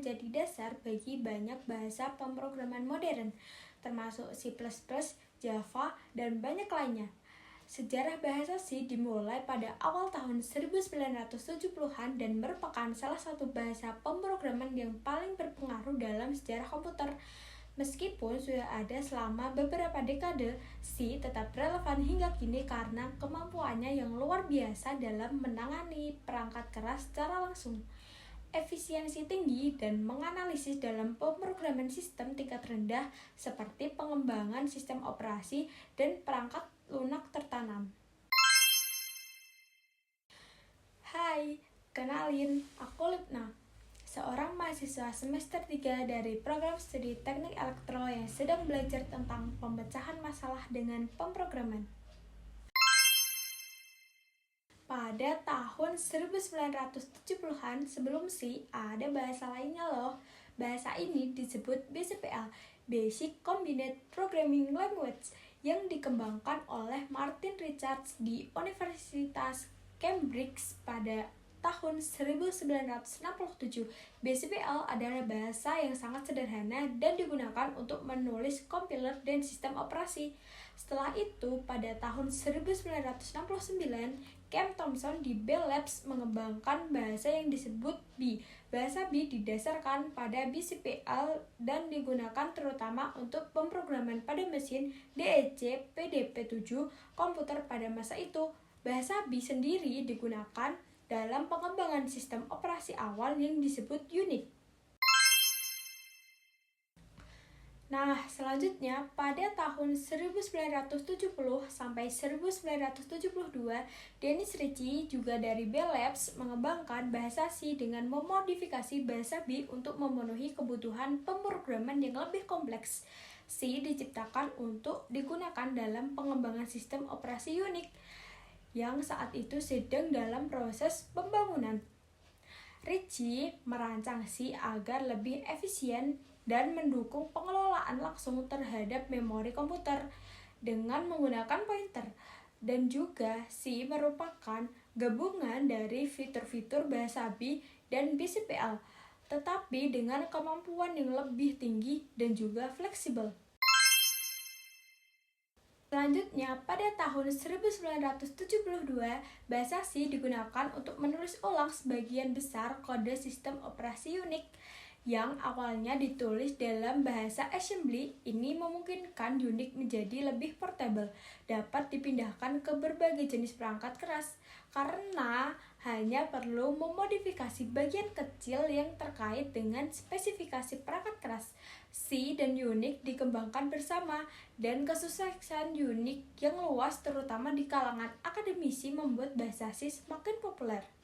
menjadi dasar bagi banyak bahasa pemrograman modern, termasuk C++, Java, dan banyak lainnya. Sejarah bahasa C dimulai pada awal tahun 1970-an dan merupakan salah satu bahasa pemrograman yang paling berpengaruh dalam sejarah komputer. Meskipun sudah ada selama beberapa dekade, C tetap relevan hingga kini karena kemampuannya yang luar biasa dalam menangani perangkat keras secara langsung, efisiensi tinggi, dan menganalisis dalam pemrograman sistem tingkat rendah seperti pengembangan sistem operasi dan perangkat lunak tertanam. Hai, kenalin, aku Lipna, seorang mahasiswa semester 3 dari program studi teknik elektro yang sedang belajar tentang pemecahan masalah dengan pemrograman. Pada tahun 1970-an sebelum C, ada bahasa lainnya loh. Bahasa ini disebut BCPL, Basic Combined Programming Language, yang dikembangkan oleh Martin Richards di Universitas Cambridge pada tahun 1967. BCPL adalah bahasa yang sangat sederhana dan digunakan untuk menulis kompiler dan sistem operasi. Setelah itu, pada tahun 1969, Cam Thompson di Bell Labs mengembangkan bahasa yang disebut B. Bahasa B didasarkan pada BCPL dan digunakan terutama untuk pemrograman pada mesin DEC PDP-7 komputer pada masa itu. Bahasa B sendiri digunakan dalam pengembangan sistem operasi awal yang disebut Unix. Nah, selanjutnya pada tahun 1970 sampai 1972, Dennis Ritchie juga dari Bell Labs mengembangkan bahasa C dengan memodifikasi bahasa B untuk memenuhi kebutuhan pemrograman yang lebih kompleks. C diciptakan untuk digunakan dalam pengembangan sistem operasi Unix yang saat itu sedang dalam proses pembangunan. Ritchie merancang C agar lebih efisien dan mendukung pengelolaan langsung terhadap memori komputer dengan menggunakan pointer. Dan juga C merupakan gabungan dari fitur-fitur bahasa B dan BCPL, tetapi dengan kemampuan yang lebih tinggi dan juga fleksibel. Selanjutnya, pada tahun 1972, bahasa C digunakan untuk menulis ulang sebagian besar kode sistem operasi Unix yang awalnya ditulis dalam bahasa assembly. Ini memungkinkan Unix menjadi lebih portable, dapat dipindahkan ke berbagai jenis perangkat keras, karena hanya perlu memodifikasi bagian kecil yang terkait dengan spesifikasi perangkat keras. C dan Unix dikembangkan bersama, dan kesuksesan Unix yang luas terutama di kalangan akademisi membuat bahasa C semakin populer.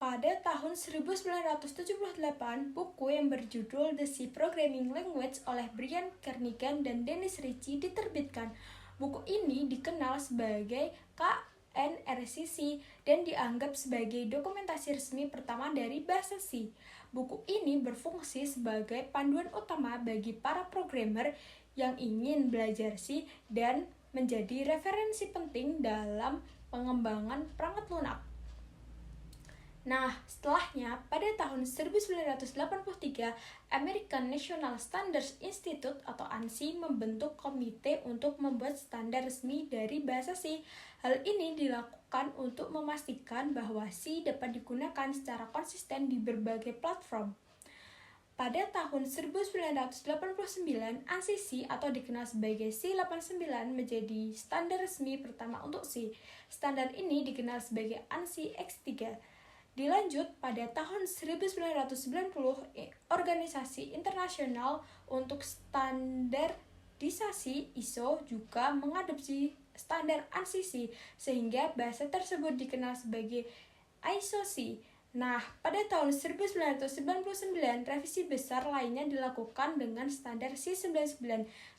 Pada tahun 1978, buku yang berjudul The C Programming Language oleh Brian Kernighan dan Dennis Ritchie diterbitkan. Buku ini dikenal sebagai KNRCC dan dianggap sebagai dokumentasi resmi pertama dari bahasa C. Buku ini berfungsi sebagai panduan utama bagi para programmer yang ingin belajar C dan menjadi referensi penting dalam pengembangan perangkat lunak. Nah, setelahnya, pada tahun 1983, American National Standards Institute atau ANSI membentuk komite untuk membuat standar resmi dari bahasa C. Hal ini dilakukan untuk memastikan bahwa C dapat digunakan secara konsisten di berbagai platform. Pada tahun 1989, ANSI C atau dikenal sebagai C89 menjadi standar resmi pertama untuk C. Standar ini dikenal sebagai ANSI X3. Dilanjut pada tahun 1990, Organisasi Internasional untuk Standarisasi ISO juga mengadopsi standar ANSI C, sehingga bahasa tersebut dikenal sebagai ISO C. Nah, pada tahun 1999, revisi besar lainnya dilakukan dengan standar C99.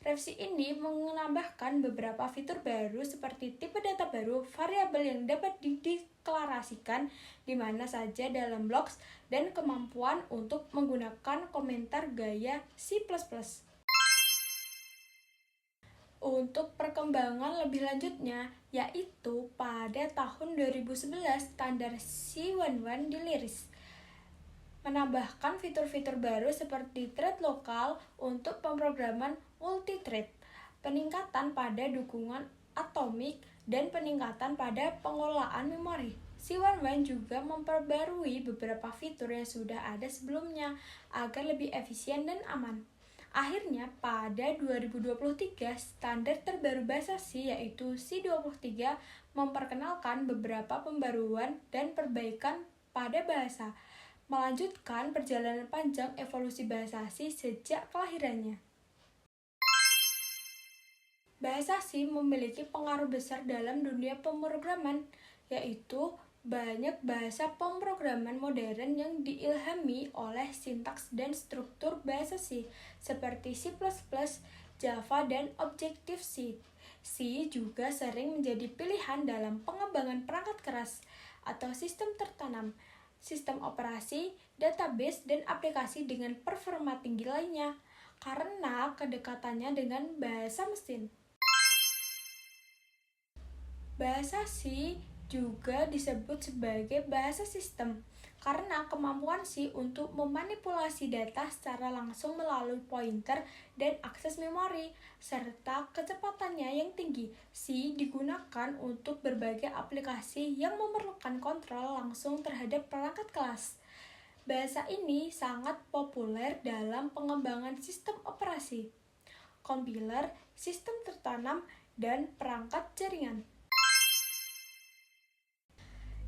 Revisi ini menambahkan beberapa fitur baru seperti tipe data baru, variabel yang dapat dideklarasikan di mana saja dalam blocks, dan kemampuan untuk menggunakan komentar gaya C++. Untuk perkembangan lebih lanjutnya, yaitu pada tahun 2011 standar C11 dirilis. menambahkan fitur-fitur baru seperti thread lokal untuk pemrograman multi-thread, peningkatan pada dukungan atomik, dan peningkatan pada pengelolaan memori. C11 juga memperbarui beberapa fitur yang sudah ada sebelumnya agar lebih efisien dan aman. Akhirnya, pada 2023, standar terbaru bahasa C yaitu C23 memperkenalkan beberapa pembaruan dan perbaikan pada bahasa, melanjutkan perjalanan panjang evolusi bahasa C sejak kelahirannya. Bahasa C memiliki pengaruh besar dalam dunia pemrograman, yaitu banyak bahasa pemrograman modern yang diilhami oleh sintaks dan struktur bahasa C, seperti C++, Java, dan Objective-C. C juga sering menjadi pilihan dalam pengembangan perangkat keras atau sistem tertanam, sistem operasi, database, dan aplikasi dengan performa tinggi lainnya, karena kedekatannya dengan bahasa mesin. Bahasa C juga disebut sebagai bahasa sistem karena kemampuan C untuk memanipulasi data secara langsung melalui pointer dan akses memori, serta kecepatannya yang tinggi. C digunakan untuk berbagai aplikasi yang memerlukan kontrol langsung terhadap perangkat kelas. Bahasa ini sangat populer dalam pengembangan sistem operasi, kompiler, sistem tertanam, dan perangkat jaringan.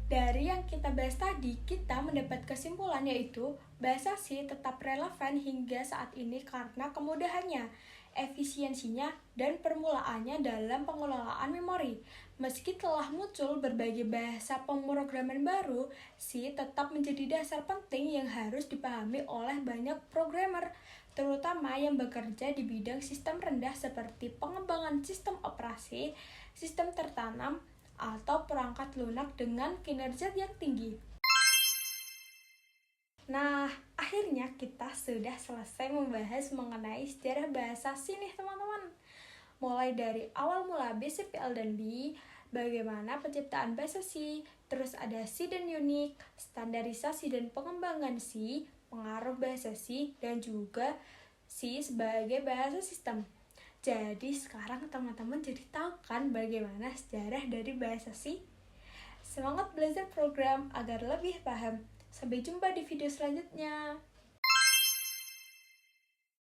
Dari yang kita bahas tadi, kita mendapat kesimpulan yaitu bahasa C tetap relevan hingga saat ini karena kemudahannya, efisiensinya, dan permulaannya dalam pengelolaan memori. Meski telah muncul berbagai bahasa pemrograman baru, C tetap menjadi dasar penting yang harus dipahami oleh banyak programmer, terutama yang bekerja di bidang sistem rendah seperti pengembangan sistem operasi, sistem tertanam, atau perangkat lunak dengan kinerja yang tinggi. Nah, akhirnya kita sudah selesai membahas mengenai sejarah bahasa C nih teman-teman. Mulai dari awal mula BCPL dan B, bagaimana penciptaan bahasa C, terus ada C dan Unique, standarisasi dan pengembangan C, pengaruh bahasa C, dan juga C sebagai bahasa sistem. Jadi sekarang teman-teman jadi tahu kan bagaimana sejarah dari bahasa C? Semangat belajar program agar lebih paham. Sampai jumpa di video selanjutnya.